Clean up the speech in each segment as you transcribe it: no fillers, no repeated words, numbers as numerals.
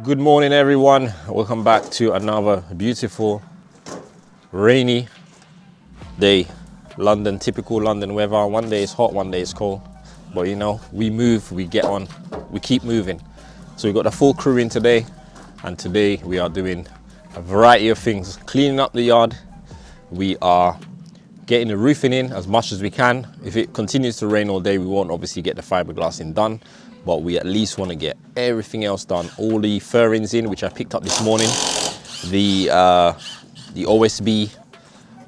Good morning, everyone. Welcome back to another beautiful, rainy day. London, typical London weather. One day it's hot, one day it's cold. But you know, we move, we get on, we keep moving. So we've got the full crew in today, and today we are doing a variety of things. Cleaning up the yard. We are getting the roofing in as much as we can. If it continues to rain all day, we won't obviously get the fiberglass in done, but we at least want to get everything else done. All the furrings in, which I picked up this morning, the OSB,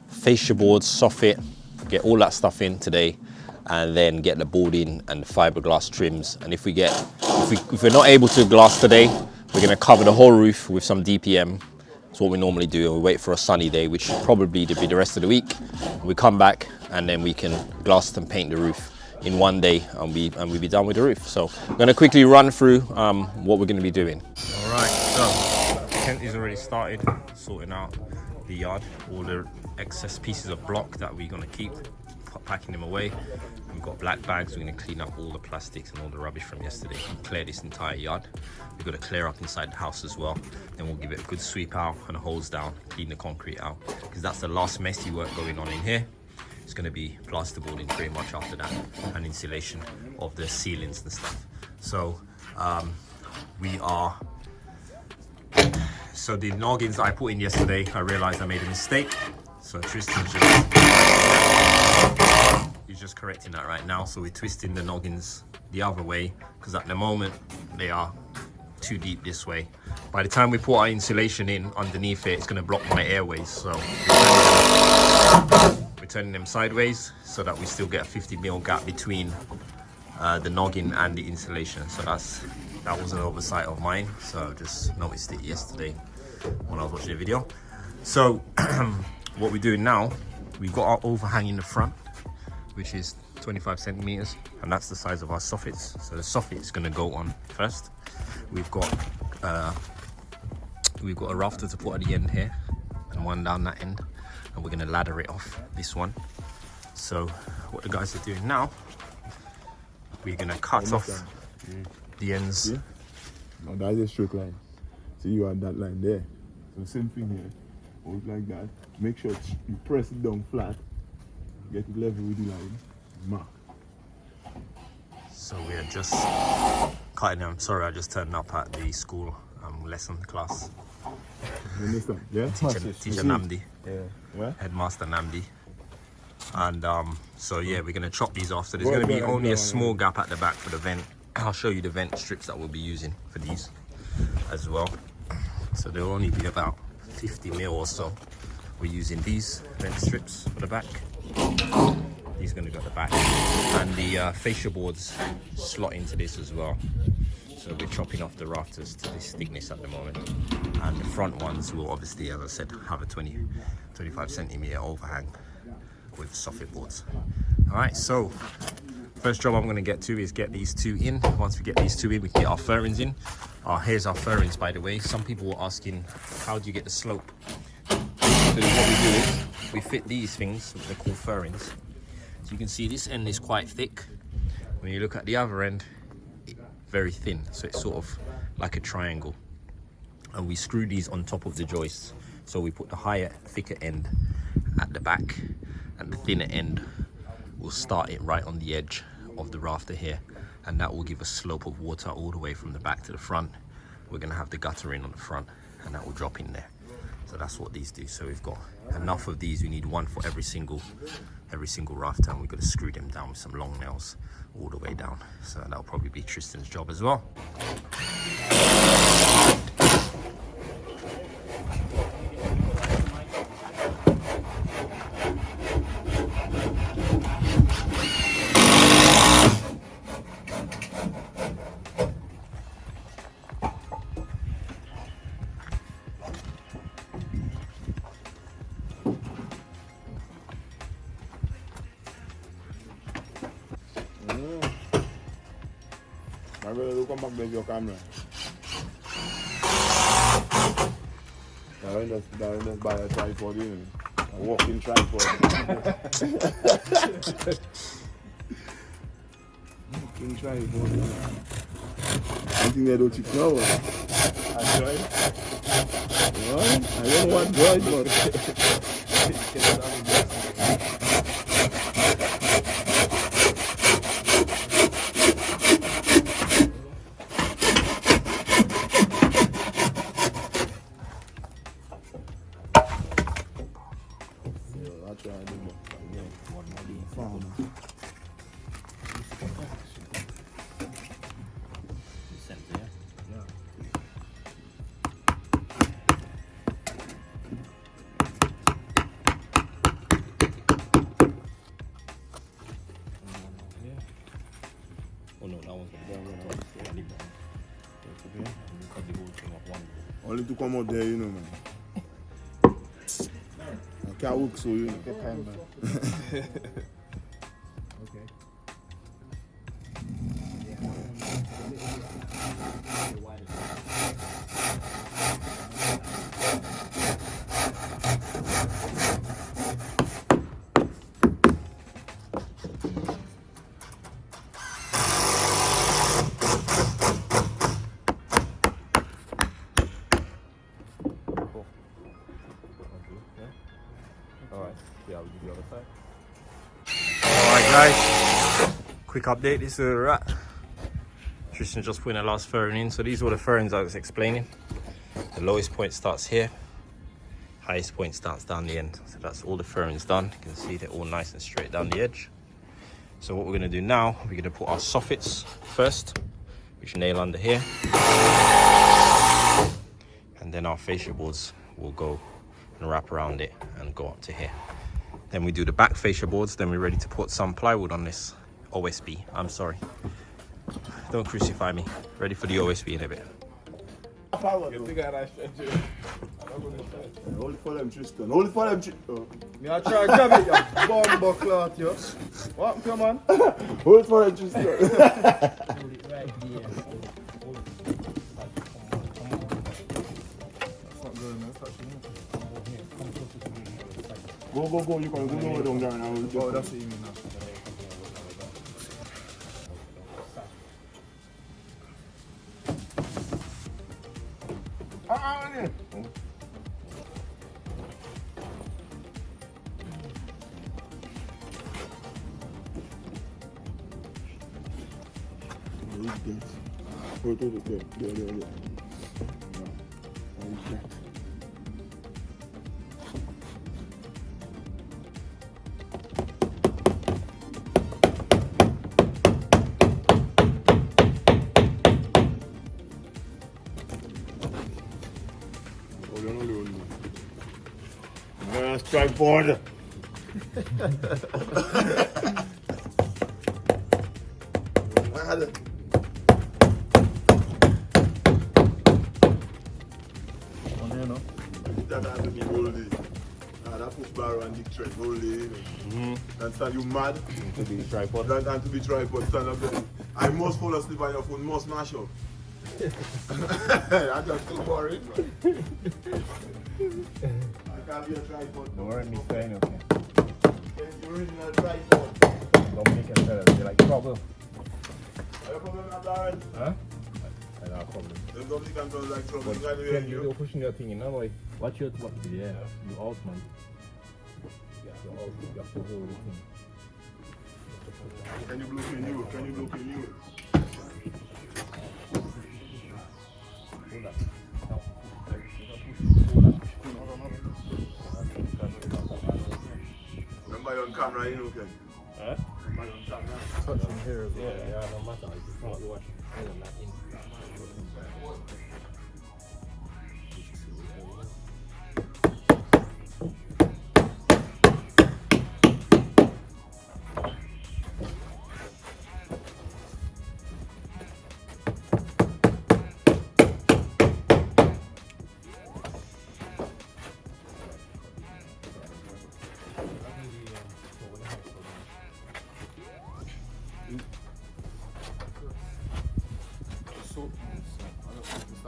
fascia boards, Soffit, get all that stuff in today, and then get the boarding and the fiberglass trims. And if we're not able to glass today, we're going to cover the whole roof with some DPM. That's what we normally do, and we wait for a sunny day, which probably to be the rest of the week. We come back and then we can glass and paint the roof in one day, and we'll be done with the roof. So I'm going to quickly run through what we're going to be doing. All right, so Kent is already started sorting out the yard, all the excess pieces of block that we're going to keep, packing them away. We've got black bags. We're going to clean up all the plastics and all the rubbish from yesterday and clear this entire yard. We've got to clear up inside the house as well. Then we'll give it a good sweep out and hose down, clean the concrete out, because that's the last messy work going on in here. It's going to be plasterboarding pretty much after that, and insulation of the ceilings and stuff. So so the noggins that I put in yesterday, I realized I made a mistake. So Tristan's just correcting that right now. So we're twisting the noggins the other way, because at the moment they are too deep this way. By the time we put our insulation in underneath it, it's going to block my airways. So we're turning them sideways so that we still get a 50mm gap between the noggin and the insulation. So that was an oversight of mine. So I just noticed it yesterday when I was watching the video. So what we're doing now, we've got our overhang in the front, which is 25 centimeters, and that's the size of our soffits. So the soffit is going to go on first. We've got a rafter to put at the end here, and one down that end, and we're going to ladder it off this one. So what the guys are doing now, we're going to cut off the ends. Yeah? No, that's a straight line. So you have that line there. So same thing here. Hold like that. Make sure you press it down flat. Get it level with the line. Mark. So we are just cutting them. Sorry, I just turned up at the school lesson class. You understand? Yeah? Teacher Namdi. Yeah. What? Headmaster Namdi. And so yeah, we're going to chop these off. So there's going to be only a small gap at the back for the vent. I'll show you the vent strips that we'll be using for these as well. So they'll only be about 50mm or so. We're using these vent strips for the back. These are going to go at the back, and the fascia boards slot into this as well. So we're chopping off the rafters to this thickness at the moment, and the front ones will obviously, as I said, have a 25 centimeter overhang with soffit boards. All right, so first job I'm going to get to is get these two in. Once we get these two in, we can get our furrings in. Here's our furrings, by the way. Some people were asking, how do you get the slope? So what we do is we fit these things, which are called furrings. So you can see this end is quite thick. When you look at the other end, very thin. So it's sort of like a triangle. And we screw these on top of the joists. So we put the higher, thicker end at the back, and the thinner end will start it right on the edge of the rafter here. And that will give a slope of water all the way from the back to the front. We're going to have the gutter in on the front, and that will drop in there. So that's what these do. So we've got enough of these. We need one for every single rafter, and we've got to screw them down with some long nails all the way down. So that'll probably be Tristan's job as well. My brother will come back with your camera. Just buy a tripod, you know. A walking tripod. Walking tripod, you know. think they don't chicken now. I tried. What? I don't know what droid, but I'll try and do more. What am I doing? Farmer. Oh no, that one's the Only to come out there, you know, man. I can't work, so you know. Get time, man. Okay. Alright, yeah, I'll give you the other side. Alright guys, quick update, this is a rat. Tristan just put in the last furring in, so these are the furrings I was explaining. The lowest point starts here, highest point starts down the end. So that's all the furrings done. You can see they're all nice and straight down the edge. So what we're gonna do now, we're gonna put our soffits first, which nail under here. And then our fascia boards will go and wrap around it and go up to here. Then we do the back fascia boards, then we're ready to put some plywood on this OSB. I'm sorry. Don't crucify me. Ready for the OSB in a bit. Hold it for them, Tristan. Hold it for them, Tristan. Me I try grab it, you bumbo clot, yo. What, come on? Hold it for them, Tristan. Hold it right there. That's not good, man. That's touching me. Go. You can go lower down there and I will just... Oh, that's what you mean now. yeah. There. Tripod. That has to be whole day. That push bar and dick thread whole day. And stand you mad? To be tripod. And to be tripod, stand up there. I must fall asleep on your phone, must mash up. That's just too boring. I can't be a tripod. Don't worry, me saying okay. It's the original tripod. Don't make it better. They like trouble. Are you problem with that? Huh? I don't have problem. Them don't think I'm going like trouble. But you're pushing your thing, you know, boy. Watch your what? Yeah, you out, man. Yeah, you're out. You have to hold the thing. Can you blow in you? Can you blow in you? Hold up. Remember you're on camera, you know, Ken? Huh? Remember you're on camera? Touching here as well. Yeah, no matter. It's not you watch. Not in.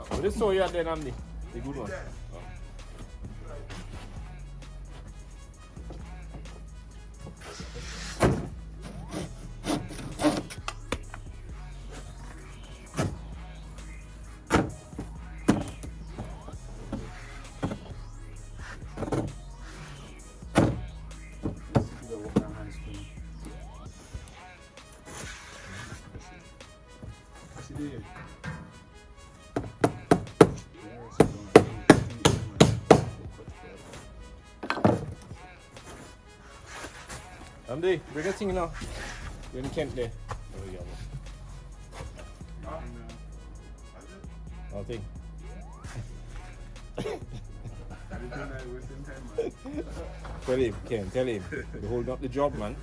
Well, this saw you at then, Andy. The good one. Oh. Andy, bring a thing now. You're in Kent there. There we go. Nothing. Tell him, Ken, tell him. You're holding up the job, man.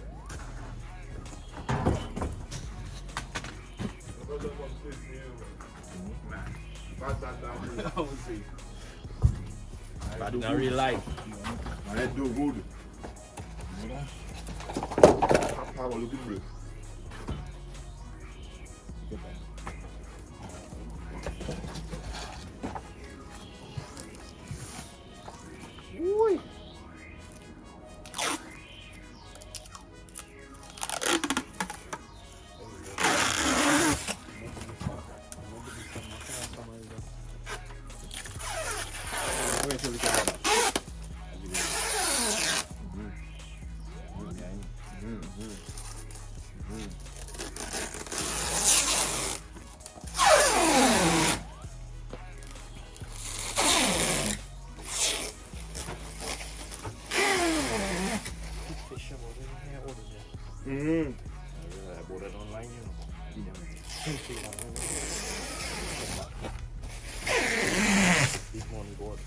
But in real life. I do good. How look at this? I bought it online, you know. Big money board.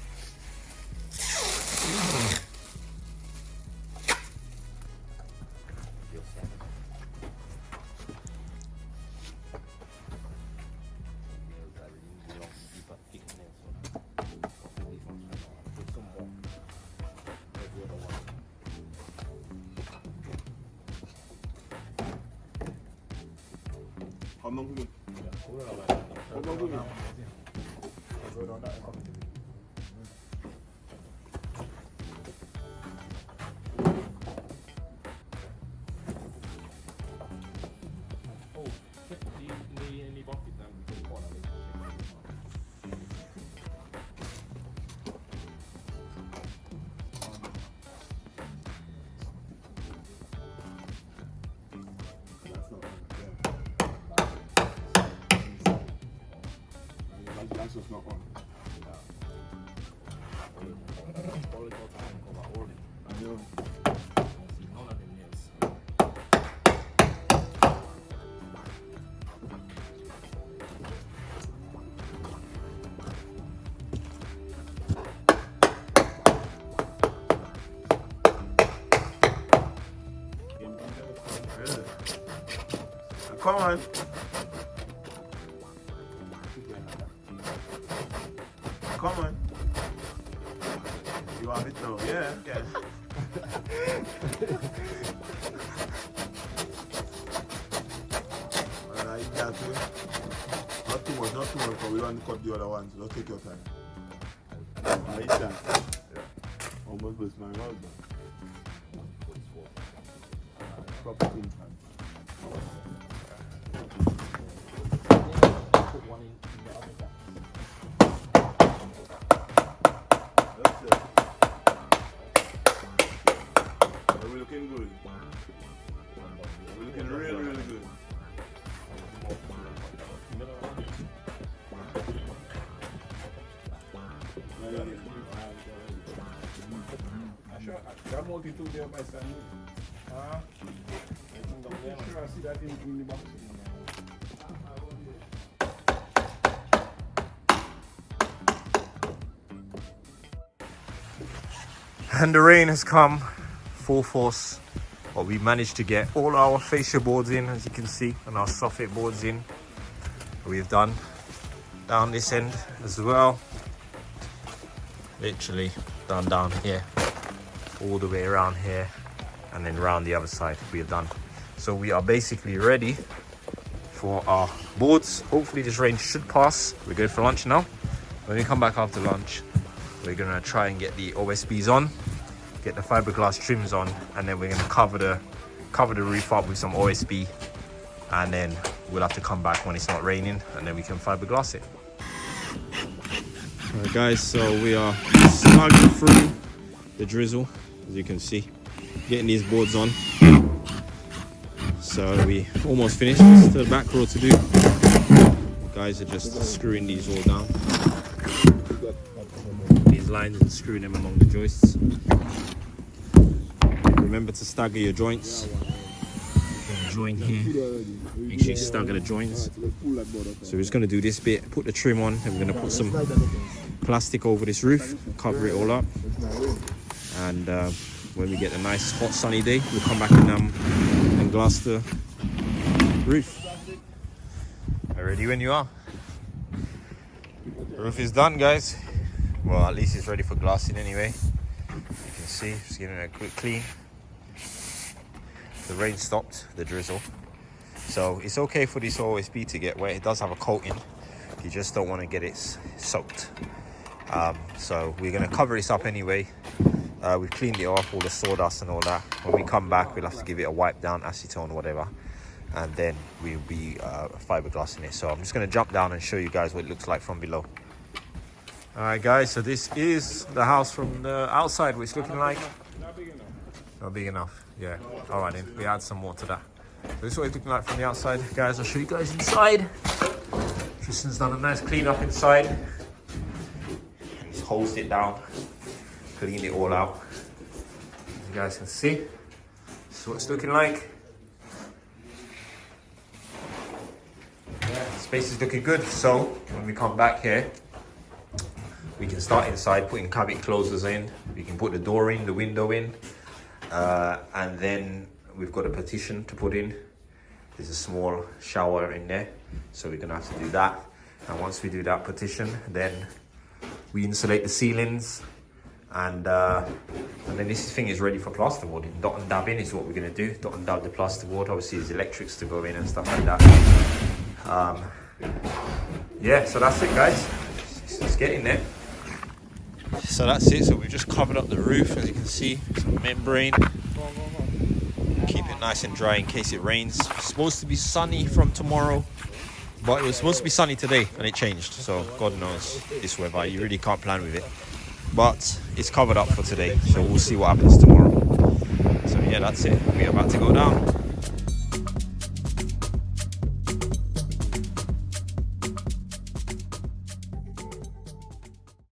How long ago? How long ago? That's just not on. I know. Come on. Come on. You want it to? Yeah. Alright, that way. Not too much, because we want to cut the other one, so don't take your time. Alright, that. Almost bless my mouth, proper thing, man. Put one in the other back. We're looking good. We're looking really, really good. That multi-tool there by Stanley. I'm sure I see that in the box. And the rain has come full force, but we managed to get all our fascia boards in, as you can see, and our Soffit boards in. We've done down this end as well, literally done down here, all the way around here, and then round the other side we are done. So we are basically ready for our boards. Hopefully this rain should pass. We're good for lunch now. When we come back after lunch, we're gonna try and get the OSBs on, get the fiberglass trims on, and then we're gonna cover the roof up with some OSB, and then we'll have to come back when it's not raining, and then we can fiberglass it. Alright guys, so we are slugging through the drizzle, as you can see, getting these boards on. So we almost finished. Still the back row to do. The guys are just screwing these all down, these lines, and screwing them along the joists. Remember to stagger your joints. Join here. Make sure you stagger the joints. So we're just going to do this bit, put the trim on, and we're going to put some plastic over this roof, cover it all up. And when we get a nice hot sunny day, we'll come back and glass the roof. Ready when you are. The roof is done, guys. Well, at least it's ready for glassing anyway. You can see, just giving it a quick clean. The rain stopped, the drizzle. So it's okay for this OSB to get wet. It does have a coating. You just don't want to get it soaked. So we're going to cover this up anyway. We've cleaned it off, all the sawdust and all that. When we come back, we'll have to give it a wipe down, acetone, whatever. And then we'll be fiberglassing it. So I'm just going to jump down and show you guys what it looks like from below. All right, guys, so this is the house from the outside, which is looking like... Not big enough, yeah. All right, then, we add some more to that. So this is what it's looking like from the outside. Guys, I'll show you guys inside. Tristan's done a nice clean up inside. He's hosed it down, cleaned it all out. As you guys can see, this is what it's looking like. Yeah, space is looking good. So when we come back here, we can start inside putting cabinet closers in. We can put the door in, the window in. And then we've got a partition to put in. There's a small shower in there, so we're gonna have to do that. And once we do that partition, then we insulate the ceilings, and then this thing is ready for plasterboard. Dot and dab in is what we're gonna do. Dot and dab the plasterboard. Obviously, there's electrics to go in and stuff like that. Yeah, so that's it, guys. It's getting there. So that's it. So we've just covered up the roof, as you can see, some membrane. Keep it nice and dry in case it rains. It's supposed to be sunny from tomorrow, but it was supposed to be sunny today and it changed. So God knows this weather, you really can't plan with it. But it's covered up for today, so we'll see what happens tomorrow. So yeah, that's it. We're about to go down.